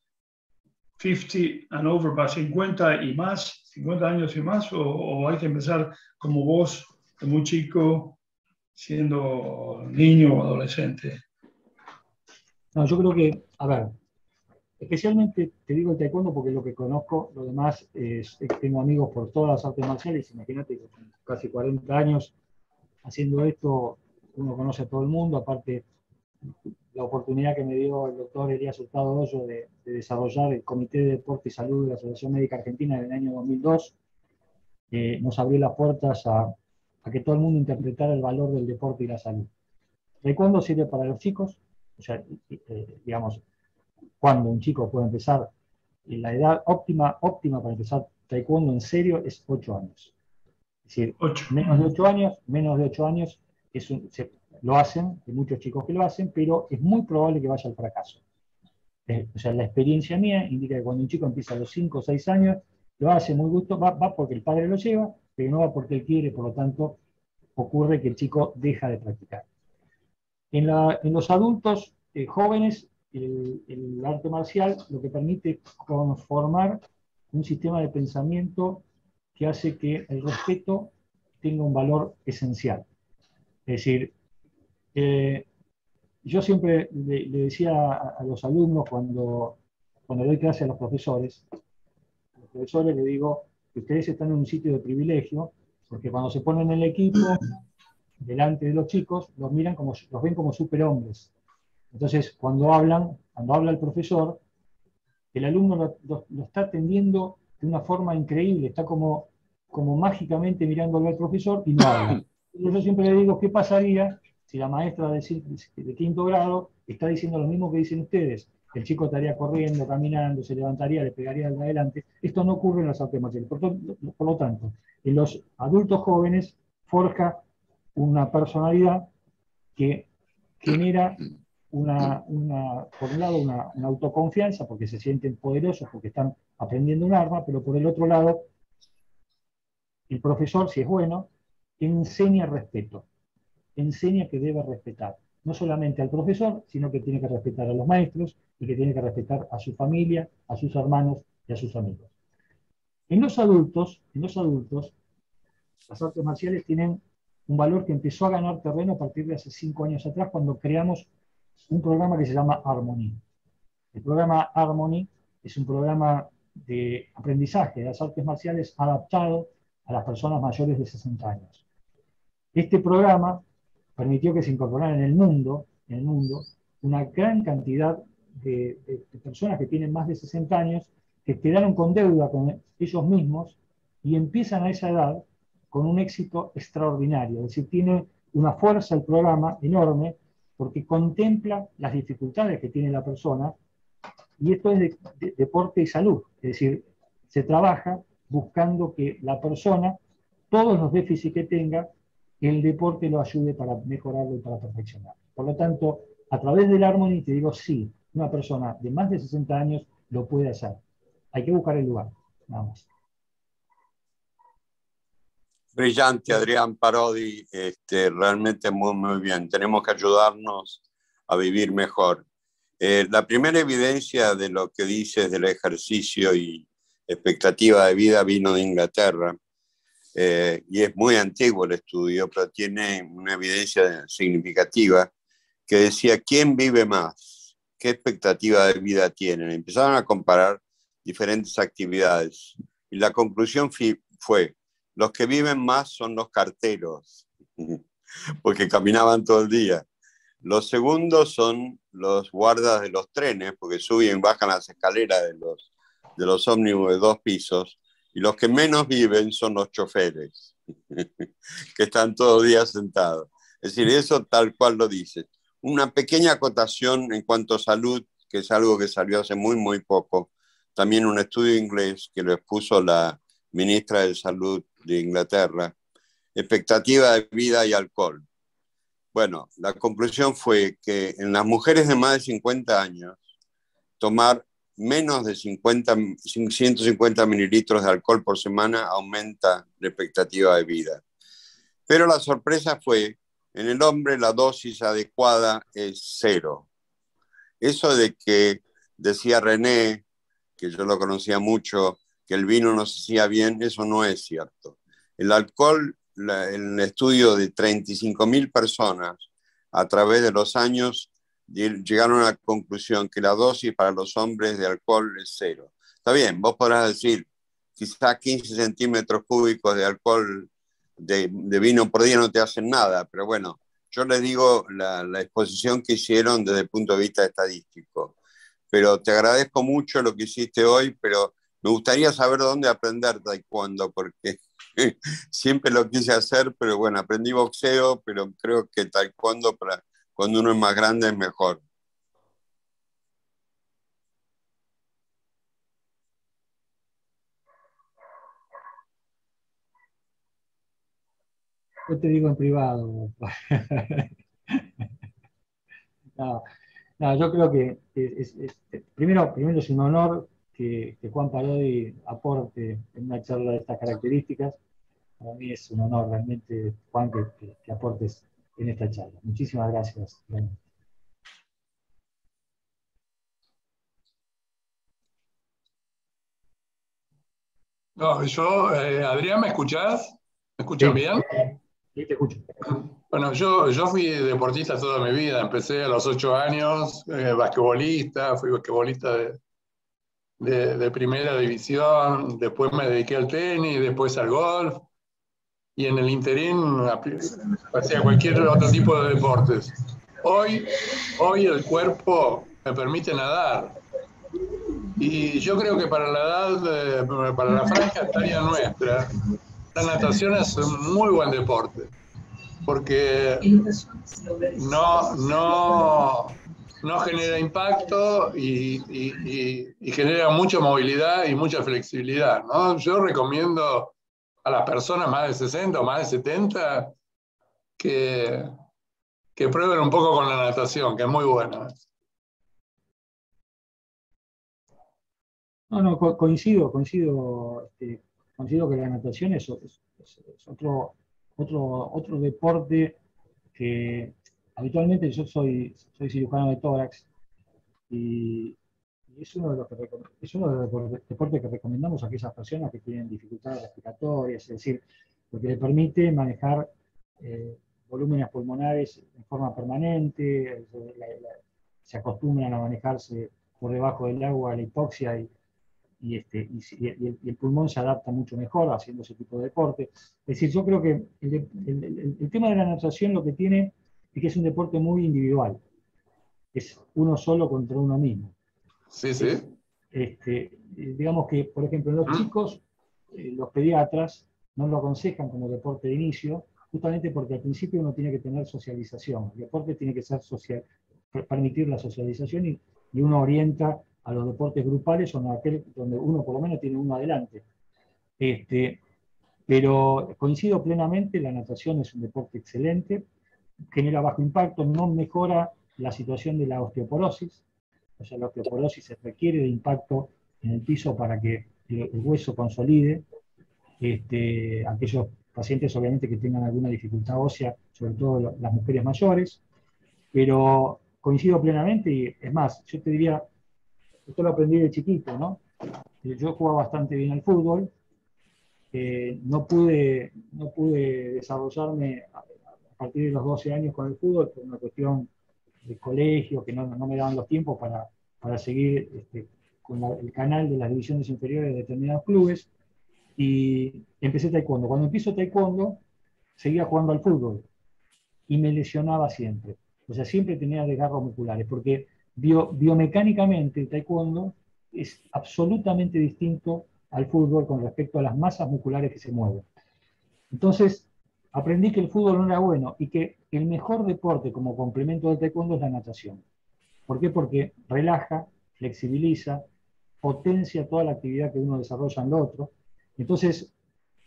50 and over, para 50 y más, 50 años y más, o hay que empezar como vos, de muy chico, siendo niño o adolescente? No, yo creo que, a ver, especialmente te digo el taekwondo porque es lo que conozco, lo demás es que tengo amigos por todas las artes marciales, imagínate que con casi 40 años haciendo esto, uno conoce a todo el mundo, aparte la oportunidad que me dio el doctor Elías Hurtado Hoyo de desarrollar el Comité de Deporte y Salud de la Asociación Médica Argentina en el año 2002, nos abrió las puertas a que todo el mundo interpretara el valor del deporte y la salud. Taekwondo sirve para los chicos, o sea, digamos, cuando un chico puede empezar, la edad óptima para empezar taekwondo en serio es 8 años. Es decir, menos de 8 años lo hacen, hay muchos chicos que lo hacen, pero es muy probable que vaya al fracaso. O sea, la experiencia mía indica que cuando un chico empieza a los 5 o 6 años, lo hace muy gusto, va porque el padre lo lleva, pero no va porque él quiere, por lo tanto, ocurre que el chico deja de practicar. En los adultos jóvenes, el arte marcial lo que permite conformar un sistema de pensamiento que hace que el respeto tenga un valor esencial. Es decir, yo siempre le decía a los alumnos cuando doy clase a los profesores les digo que ustedes están en un sitio de privilegio, porque cuando se ponen en el equipo, delante de los chicos, los ven como superhombres. Entonces, cuando habla el profesor, el alumno lo está atendiendo de una forma increíble, está como mágicamente mirándolo al profesor y no habla. Yo siempre le digo, ¿qué pasaría si la maestra de 5º grado está diciendo lo mismo que dicen ustedes? El chico estaría corriendo, caminando, se levantaría, le pegaría al de adelante. Esto no ocurre en las artes marciales. Por lo tanto, en los adultos jóvenes forja una personalidad que genera por un lado una autoconfianza, porque se sienten poderosos, porque están aprendiendo un arma, pero por el otro lado, el profesor, si es bueno, enseña respeto, enseña que debe respetar, no solamente al profesor, sino que tiene que respetar a los maestros y que tiene que respetar a su familia, a sus hermanos y a sus amigos. En los adultos, las artes marciales tienen un valor que empezó a ganar terreno a partir de hace 5 años atrás, cuando creamos un programa que se llama Harmony. El programa Harmony es un programa de aprendizaje de las artes marciales adaptado a las personas mayores de 60 años. Este programa permitió que se incorporara en el mundo una gran cantidad de personas que tienen más de 60 años, que quedaron con deuda con ellos mismos y empiezan a esa edad con un éxito extraordinario. Es decir, tiene una fuerza el programa enorme porque contempla las dificultades que tiene la persona, y esto es de deporte y salud. Es decir, se trabaja buscando que la persona, todos los déficits que tenga, el deporte lo ayude para mejorarlo y para perfeccionarlo. Por lo tanto, a través del Harmony te digo, sí, una persona de más de 60 años lo puede hacer. Hay que buscar el lugar, nada más. Brillante, Adrián Parodi, realmente muy bien. Tenemos que ayudarnos a vivir mejor. La primera evidencia de lo que dices del ejercicio y expectativa de vida vino de Inglaterra, y es muy antiguo el estudio, pero tiene una evidencia significativa que decía, ¿quién vive más? ¿Qué expectativa de vida tienen? Empezaron a comparar diferentes actividades y la conclusión fue, los que viven más son los carteros, porque caminaban todo el día. Los segundos son los guardas de los trenes, porque suben y bajan las escaleras de los ómnibus de 2 pisos. Y los que menos viven son los choferes, que están todo el día sentados. Es decir, eso tal cual lo dice. Una pequeña acotación en cuanto a salud, que es algo que salió hace muy poco. También un estudio inglés que lo expuso la ministra de Salud de Inglaterra. Expectativa de vida y alcohol. Bueno, la conclusión fue que en las mujeres de más de 50 años, tomar menos de 150 mililitros de alcohol por semana aumenta la expectativa de vida. Pero la sorpresa fue, en el hombre la dosis adecuada es 0. Eso de que decía René, que yo lo conocía mucho, que el vino nos hacía bien, eso no es cierto. El alcohol, el estudio de 35.000 personas a través de los años, llegaron a la conclusión que la dosis para los hombres de alcohol es 0. Está bien, vos podrás decir, quizás 15 centímetros cúbicos de alcohol de vino por día no te hacen nada, pero bueno, yo les digo la exposición que hicieron desde el punto de vista estadístico. Pero te agradezco mucho lo que hiciste hoy, pero me gustaría saber dónde aprender taekwondo, porque siempre lo quise hacer, pero bueno, aprendí boxeo, pero creo que taekwondo para cuando uno es más grande es mejor. Yo te digo en privado. No, yo creo que primero es un honor que Juan Parodi aporte en una charla de estas características. Para mí es un honor realmente, Juan, que aportes en esta charla. Muchísimas gracias. No, yo, Adrián, ¿me escuchás? ¿Me escuchas bien? Sí, te escucho. Bueno, yo fui deportista toda mi vida. Empecé a los 8 años, basquetbolista, fui basquetbolista de primera división, después me dediqué al tenis, después al golf, y en el interín hacía cualquier otro tipo de deportes. Hoy el cuerpo me permite nadar. Y yo creo que para la edad, para la franja etaria nuestra, la natación es un muy buen deporte, porque no genera impacto y genera mucha movilidad y mucha flexibilidad, ¿no? Yo recomiendo a las personas más de 60 o más de 70 que prueben un poco con la natación, que es muy buena. No, coincido que la natación es otro deporte que habitualmente yo soy cirujano de tórax y es uno de los deportes que recomendamos a aquellas personas que tienen dificultades respiratorias, es decir, porque le permite manejar volúmenes pulmonares en forma permanente, se acostumbran a manejarse por debajo del agua, la hipoxia y el pulmón se adapta mucho mejor haciendo ese tipo de deporte. Es decir, yo creo que el tema de la natación lo que tiene es que es un deporte muy individual. es uno solo contra uno mismo. Sí, sí. Digamos que, por ejemplo, en los chicos, los pediatras no lo aconsejan como deporte de inicio, justamente porque al principio uno tiene que tener socialización. El deporte tiene que ser permitir la socialización y uno orienta a los deportes grupales o aquel donde uno por lo menos tiene uno adelante. Pero coincido plenamente, la natación es un deporte excelente, genera bajo impacto, no mejora la situación de la osteoporosis. O sea, la osteoporosis se requiere de impacto en el piso para que el hueso consolide. Aquellos pacientes obviamente que tengan alguna dificultad ósea, sobre todo las mujeres mayores, pero coincido plenamente y es más, yo te diría, esto lo aprendí de chiquito, ¿no? Yo jugaba bastante bien al fútbol, no pude desarrollarme a partir de los 12 años con el fútbol por una cuestión de colegio, que no me daban los tiempos para seguir con el canal de las divisiones inferiores de determinados clubes, y empecé taekwondo. Cuando empiezo taekwondo, seguía jugando al fútbol, y me lesionaba siempre. O sea, siempre tenía desgarros musculares, porque biomecánicamente el taekwondo es absolutamente distinto al fútbol con respecto a las masas musculares que se mueven. Entonces, aprendí que el fútbol no era bueno y que el mejor deporte como complemento del taekwondo es la natación. ¿Por qué? Porque relaja, flexibiliza, potencia toda la actividad que uno desarrolla en lo otro. Entonces,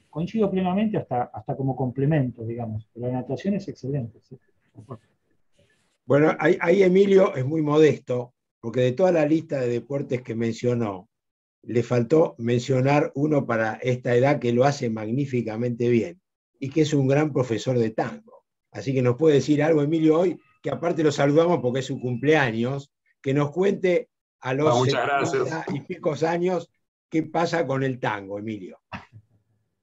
coincido plenamente hasta como complemento, digamos. Pero la natación es excelente. ¿Sí? Bueno, ahí Emilio es muy modesto, porque de toda la lista de deportes que mencionó, le faltó mencionar uno para esta edad que lo hace magníficamente bien y que es un gran profesor de tango. Así que nos puede decir algo, Emilio, hoy, que aparte lo saludamos porque es su cumpleaños, que nos cuente a los 70 y picos años qué pasa con el tango, Emilio.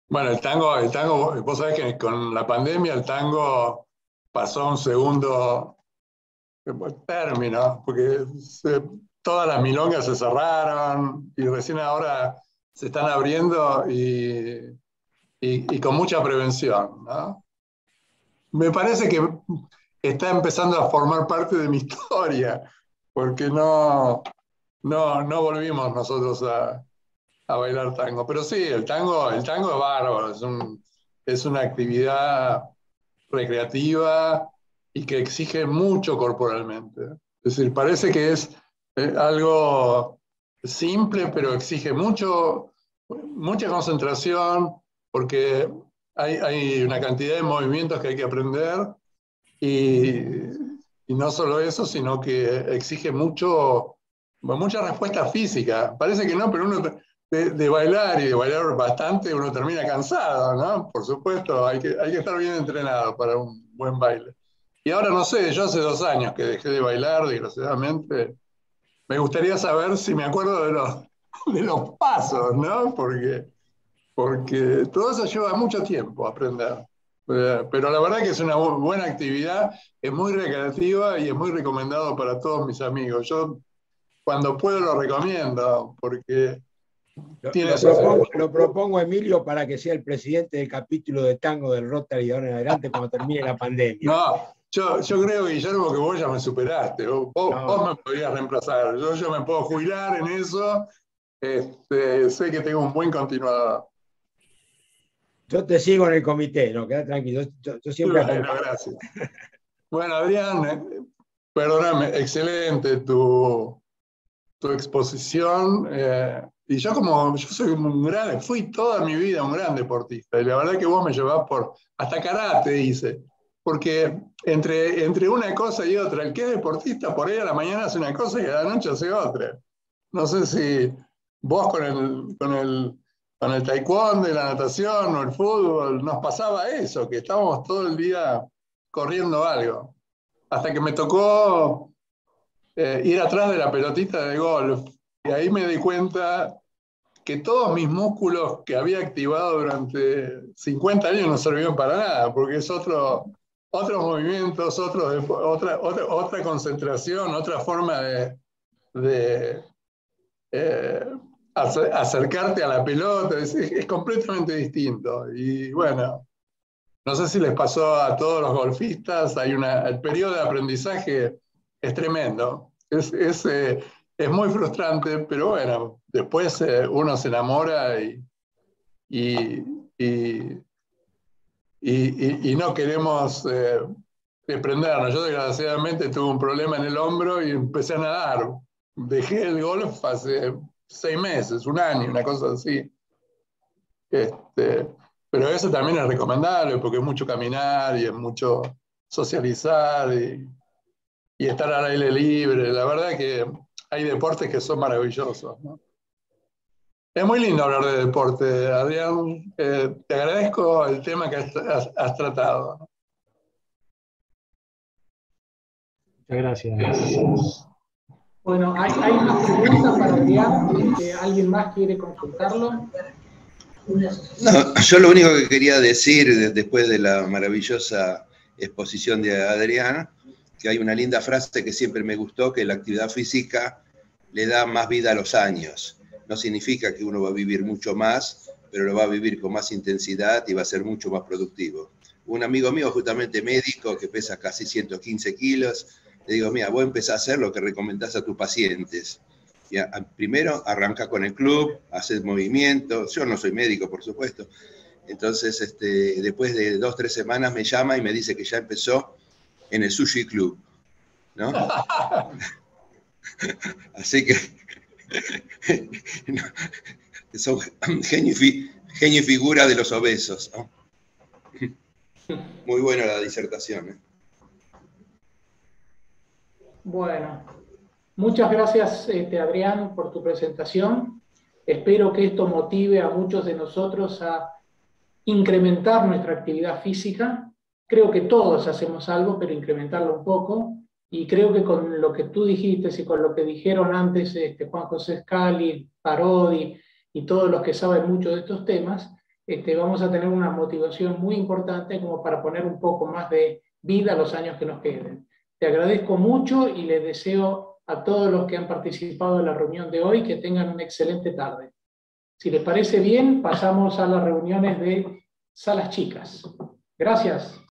Bueno, el tango, vos sabés que con la pandemia el tango pasó a un segundo término, porque todas las milongas se cerraron y recién ahora se están abriendo y con mucha prevención, ¿no? Me parece que está empezando a formar parte de mi historia, porque no volvimos nosotros a bailar tango. Pero sí, el tango es bárbaro, es una actividad recreativa y que exige mucho corporalmente. Es decir, parece que es algo simple, pero exige mucha concentración, porque hay una cantidad de movimientos que hay que aprender, y no solo eso, sino que exige mucha respuesta física. Parece que no, pero uno de bailar y de bailar bastante, uno termina cansado, ¿no? Por supuesto, hay que estar bien entrenado para un buen baile. Y ahora no sé, yo hace 2 años que dejé de bailar, desgraciadamente. Me gustaría saber si me acuerdo de los pasos, ¿no? Porque todo eso lleva mucho tiempo aprender. Pero la verdad que es una buena actividad, es muy recreativa y es muy recomendado para todos mis amigos. Yo cuando puedo lo recomiendo, porque lo propongo, Emilio, para que sea el presidente del capítulo de tango del Rotary de ahora en adelante cuando termine la pandemia. No, yo creo, Guillermo, que vos ya me superaste. Vos me podrías reemplazar. Yo me puedo jubilar en eso. Sé que tengo un buen continuador. Yo te sigo en el comité, no, queda tranquilo. Yo siempre. Bueno, gracias. Bueno, Adrián, perdóname, excelente tu exposición. Y yo soy fui toda mi vida un gran deportista. Y la verdad que vos me llevás hasta karate hice. Porque entre una cosa y otra, el que es deportista por ahí a la mañana hace una cosa y a la noche hace otra. No sé si vos con el taekwondo y la natación o el fútbol nos pasaba eso, que estábamos todo el día corriendo algo. Hasta que me tocó ir atrás de la pelotita de golf. Y ahí me di cuenta que todos mis músculos que había activado durante 50 años no servían para nada, porque es otros movimientos, otra concentración, otra forma de acercarte a la pelota, es completamente distinto. Y bueno, no sé si les pasó a todos los golfistas, el periodo de aprendizaje es tremendo. Es muy frustrante, pero bueno, después uno se enamora y no queremos desprendernos. Yo desgraciadamente tuve un problema en el hombro y empecé a nadar. Dejé el golf hace 6 meses, 1 año, una cosa así. Pero eso también es recomendable porque es mucho caminar y es mucho socializar y estar al aire libre. La verdad es que hay deportes que son maravillosos, ¿no? Es muy lindo hablar de deporte, Adrián. Te agradezco el tema que has tratado, ¿no? Muchas gracias. Bueno, hay una pregunta para Adrián. ¿Alguien más quiere consultarlo? No, yo lo único que quería decir después de la maravillosa exposición de Adrián, que hay una linda frase que siempre me gustó, que la actividad física le da más vida a los años. No significa que uno va a vivir mucho más, pero lo va a vivir con más intensidad y va a ser mucho más productivo. Un amigo mío, justamente médico, que pesa casi 115 kilos, le digo, mira, vos empezás a hacer lo que recomendás a tus pacientes. Primero arranca con el club, haces movimientos. Yo no soy médico, por supuesto. Entonces, después de 2 o 3 semanas me llama y me dice que ya empezó en el Sushi Club, ¿no? Así que son genio y figura de los obesos, ¿no? Muy buena la disertación, ¿eh? Bueno, muchas gracias, Adrián, por tu presentación. Espero que esto motive a muchos de nosotros a incrementar nuestra actividad física. Creo que todos hacemos algo, pero incrementarlo un poco. Y creo que con lo que tú dijiste y con lo que dijeron antes Juan José Scali, Parodi y todos los que saben mucho de estos temas, vamos a tener una motivación muy importante como para poner un poco más de vida a los años que nos queden. Te agradezco mucho y les deseo a todos los que han participado en la reunión de hoy que tengan una excelente tarde. Si les parece bien, pasamos a las reuniones de salas chicas. Gracias.